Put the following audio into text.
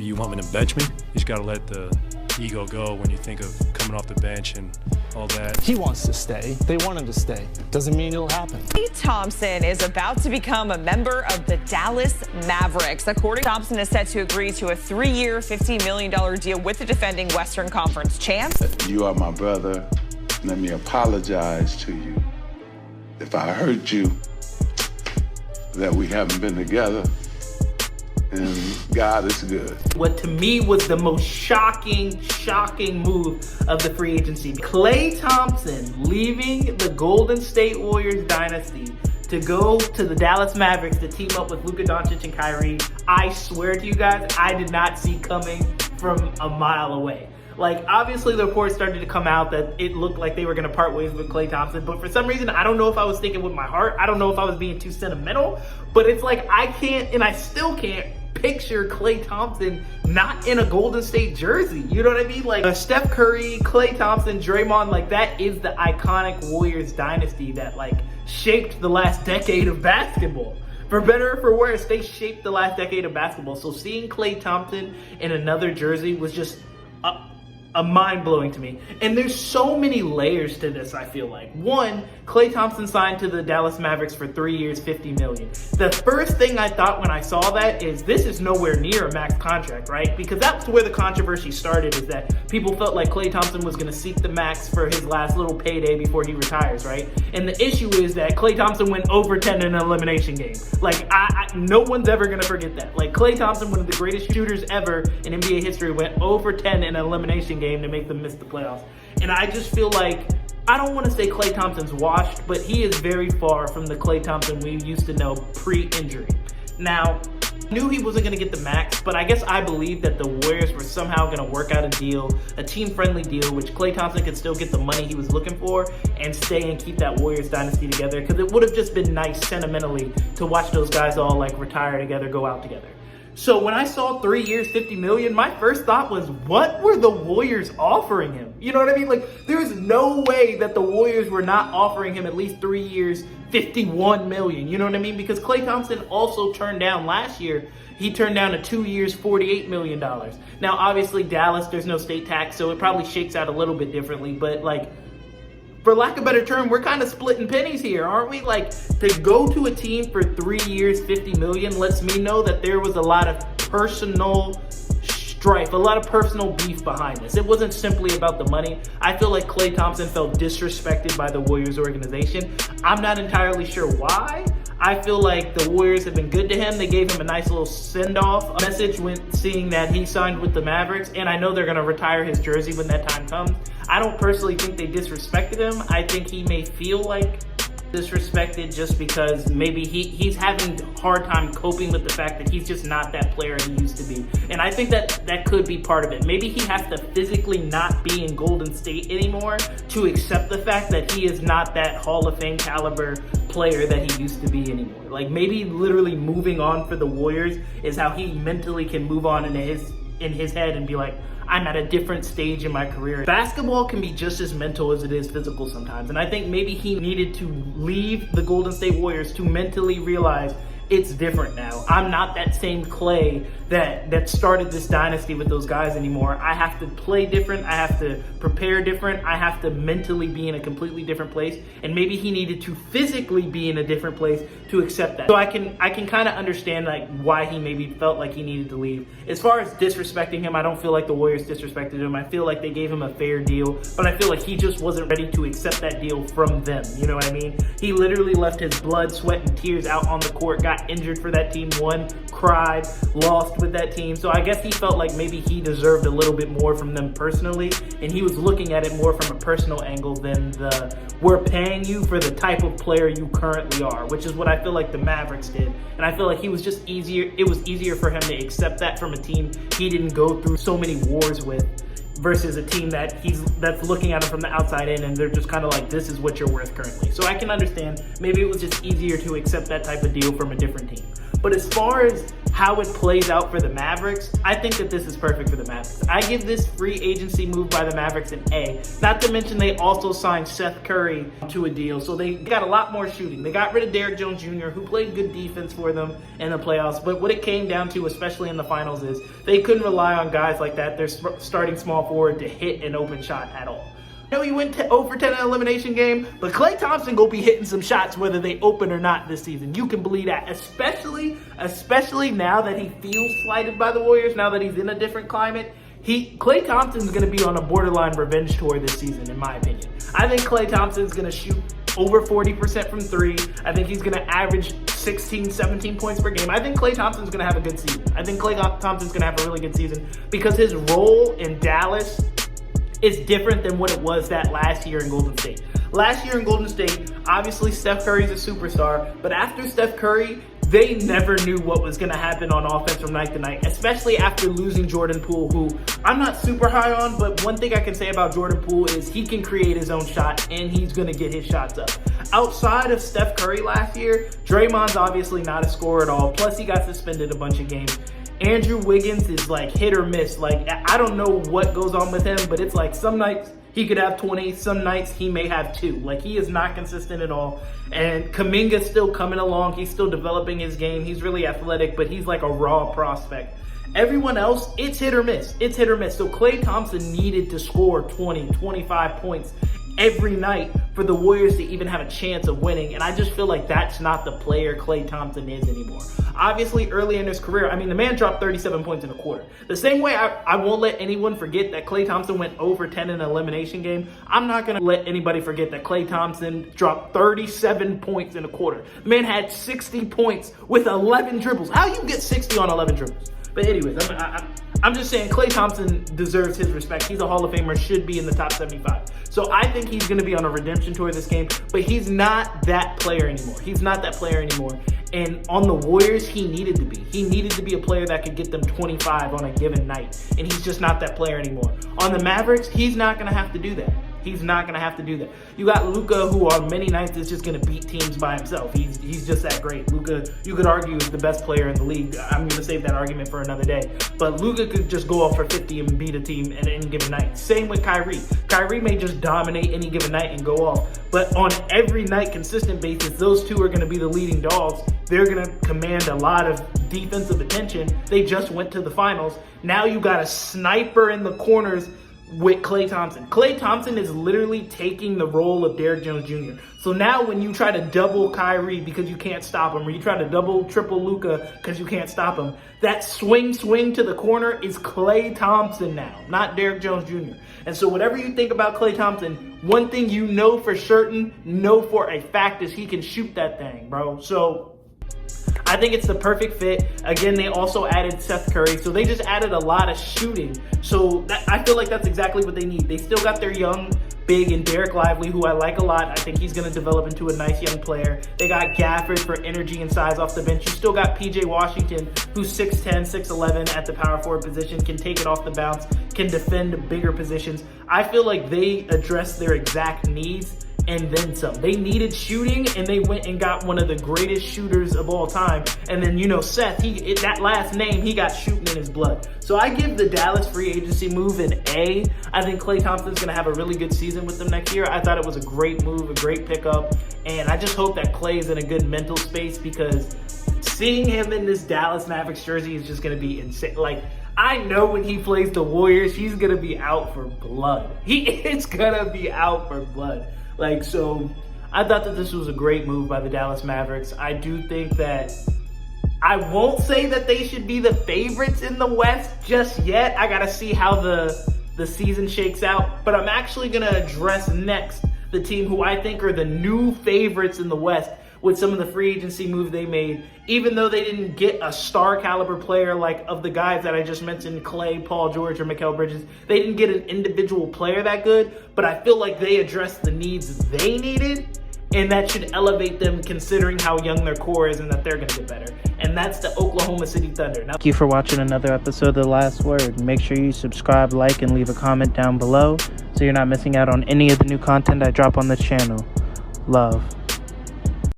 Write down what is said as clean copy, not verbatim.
you want me to bench me? You just got to let the ego go when you think of coming off the bench and all that. He wants to stay. They want him to stay. Doesn't mean it'll happen. Klay Thompson is about to become a member of the Dallas Mavericks. According, Thompson is set to agree to a 3-year, $50 million deal with the defending Western Conference champs. You are my brother. Let me apologize to you if I hurt you, that we haven't been together, and God is good. What to me was the most shocking move of the free agency. Klay Thompson leaving the Golden State Warriors dynasty to go to the Dallas Mavericks to team up with Luka Doncic and Kyrie. I swear to you guys, I did not see coming from a mile away. Like, obviously the reports started to come out that it looked like they were going to part ways with Klay Thompson, but for some reason, I don't know if I was thinking with my heart. I don't know if I was being too sentimental, but it's like I can't, and I still can't, picture Klay Thompson not in a Golden State jersey. You know what I mean? Like Steph Curry, Klay Thompson, Draymond, like that is the iconic Warriors dynasty that like shaped the last decade of basketball. For better or for worse, they shaped the last decade of basketball. So seeing Klay Thompson in another jersey was just a mind-blowing to me. And there's so many layers to this, I feel like. One, Klay Thompson signed to the Dallas Mavericks for 3 years, $50 million. The first thing I thought when I saw that is this is nowhere near a max contract, right? Because that's where the controversy started, is that people felt like Klay Thompson was going to seek the max for his last little payday before he retires, right? And the issue is that Klay Thompson went over 10 in an elimination game. Like, no one's ever going to forget that. Like, Klay Thompson, one of the greatest shooters ever in NBA history, went over 10 in an elimination game to make them miss the playoffs. And I just feel like, I don't want to say Klay Thompson's washed, but he is very far from the Klay Thompson we used to know pre-injury. Now, I knew he wasn't going to get the max, but I guess I believe that the Warriors were somehow going to work out a deal, a team-friendly deal, which Klay Thompson could still get the money he was looking for and stay and keep that Warriors dynasty together, because it would have just been nice sentimentally to watch those guys all like retire together, go out together. So when I saw 3 years, $50 million, my first thought was, what were the Warriors offering him? You know what I mean? Like, there's no way that the Warriors were not offering him at least 3 years, $51 million. You know what I mean? Because Klay Thompson also turned down last year. He turned down to 2 years, $48 million. Now, obviously, Dallas, there's no state tax, so it probably shakes out a little bit differently. But, like, for lack of a better term, we're kind of splitting pennies here, aren't we? Like, to go to a team for 3 years, $50 million lets me know that there was a lot of personal strife, a lot of personal beef behind this. It wasn't simply about the money. I feel like Klay Thompson felt disrespected by the Warriors organization. I'm not entirely sure why. I feel like the Warriors have been good to him. They gave him a nice little send-off message when seeing that he signed with the Mavericks, and I know they're going to retire his jersey when that time comes. I don't personally think they disrespected him. I think he may feel like disrespected just because maybe he's having a hard time coping with the fact that he's just not that player he used to be. And I think that could be part of it. Maybe he has to physically not be in Golden State anymore to accept the fact that he is not that Hall of Fame caliber player that he used to be anymore. Like, maybe literally moving on for the Warriors is how he mentally can move on in his head and be like, I'm at a different stage in my career. Basketball can be just as mental as it is physical sometimes. And I think maybe he needed to leave the Golden State Warriors to mentally realize it's different now. I'm not that same Klay that started this dynasty with those guys anymore. I have to play different. I have to prepare different. I have to mentally be in a completely different place. And maybe he needed to physically be in a different place to accept that. So I can kind of understand like why he maybe felt like he needed to leave. As far as disrespecting him, I don't feel like the Warriors disrespected him. I feel like they gave him a fair deal, but I feel like he just wasn't ready to accept that deal from them. You know what I mean? He literally left his blood, sweat, and tears out on the court, got injured for that team, won, cried, lost with that team. So I guess he felt like maybe he deserved a little bit more from them personally, and he was looking at it more from a personal angle than the we're paying you for the type of player you currently are, which is what I feel like the Mavericks did. And I feel like it was easier for him to accept that from a team he didn't go through so many wars with. versus a team that's looking at him from the outside in, and they're just kind of like, this is what you're worth currently. So I can understand maybe it was just easier to accept that type of deal from a different team. But as far as how it plays out for the Mavericks, I think that this is perfect for the Mavericks. I give this free agency move by the Mavericks an A. Not to mention they also signed Seth Curry to a deal, so they got a lot more shooting. They got rid of Derrick Jones Jr., who played good defense for them in the playoffs, but what it came down to, especially in the finals, is they couldn't rely on guys like that, their starting small forward, to hit an open shot at all. I know he went 0 for 10 in an elimination game, but Klay Thompson go be hitting some shots whether they open or not this season. You can believe that, especially now that he feels slighted by the Warriors, now that he's in a different climate. Klay Thompson's going to be on a borderline revenge tour this season, in my opinion. I think Klay Thompson's going to shoot over 40% from three. I think he's going to average 16, 17 points per game. I think Klay Thompson's going to have a good season. I think Klay Thompson's going to have a really good season because his role in Dallas is different than what it was that last year in Golden State. Last year in Golden State, obviously Steph Curry's a superstar, but after Steph Curry, they never knew what was going to happen on offense from night to night, especially after losing Jordan Poole, who I'm not super high on, but one thing I can say about Jordan Poole is he can create his own shot, and he's going to get his shots up. Outside of Steph Curry last year, Draymond's obviously not a scorer at all, plus he got suspended a bunch of games. Andrew Wiggins is like hit or miss. Like, I don't know what goes on with him, but it's like some nights he could have 20, some nights he may have 2. Like, he is not consistent at all. And Kuminga's still coming along. He's still developing his game. He's really athletic, but he's like a raw prospect. Everyone else, it's hit or miss. It's hit or miss. So Klay Thompson needed to score 20, 25 points every night for the Warriors to even have a chance of winning. And I just feel like that's not the player Klay Thompson is anymore. Obviously, early in his career, I mean, the man dropped 37 points in a quarter. The same way I won't let anyone forget that Klay Thompson went 0 for 10 in an elimination game, I'm not going to let anybody forget that Klay Thompson dropped 37 points in a quarter. The man had 60 points with 11 dribbles. How you get 60 on 11 dribbles? But anyways, I'm just saying Klay Thompson deserves his respect. He's a Hall of Famer, should be in the top 75. So I think he's going to be on a redemption tour this game, but he's not that player anymore. He's not that player anymore. And on the Warriors, he needed to be. He needed to be a player that could get them 25 on a given night, and he's just not that player anymore. On the Mavericks, he's not going to have to do that. He's not going to have to do that. You got Luka, who on many nights is just going to beat teams by himself. He's just that great. Luka, you could argue, is the best player in the league. I'm going to save that argument for another day. But Luka could just go off for 50 and beat a team at any given night. Same with Kyrie. Kyrie may just dominate any given night and go off. But on every night, consistent basis, those two are going to be the leading dogs. They're going to command a lot of defensive attention. They just went to the finals. Now you got a sniper in the corners with Klay Thompson. Klay Thompson is literally taking the role of Derrick Jones Jr. So now when you try to double Kyrie because you can't stop him, or you try to double, triple Luka because you can't stop him, that swing to the corner is Klay Thompson now, not Derrick Jones Jr. And so whatever you think about Klay Thompson, one thing you know for certain, know for a fact, is he can shoot that thing, bro. So I think it's the perfect fit. Again, they also added Seth Curry, so they just added a lot of shooting. So I feel like that's exactly what they need. They still got their young big and Derek Lively, who I like a lot. I think he's going to develop into a nice young player. They got Gafford for energy and size off the bench. You still got PJ Washington, who's 6'10", 6'11", at the power forward position, can take it off the bounce, can defend bigger positions. I feel like they addressed their exact needs and then some. They needed shooting, and they went and got one of the greatest shooters of all time. And then, you know, Seth, that last name, he got shooting in his blood. So I give the Dallas free agency move an A. I think Klay Thompson's going to have a really good season with them next year. I thought it was a great move, a great pickup. And I just hope that Klay is in a good mental space, because seeing him in this Dallas Mavericks jersey is just going to be insane. Like, I know when he plays the Warriors, he's going to be out for blood. He is going to be out for blood. Like, so I thought that this was a great move by the Dallas Mavericks. I do think that I won't say that they should be the favorites in the West just yet. I got to see how the season shakes out. But I'm actually going to address next the team who I think are the new favorites in the West with some of the free agency moves they made. Even though they didn't get a star caliber player like of the guys that I just mentioned, Klay, Paul George, or Mikal Bridges, they didn't get an individual player that good, but I feel like they addressed the needs they needed, and that should elevate them considering how young their core is and that they're going to get better. And that's the Oklahoma City Thunder. Now, thank you for watching another episode of The Last Word. Make sure you subscribe, like, and leave a comment down below so you're not missing out on any of the new content I drop on the channel. Love.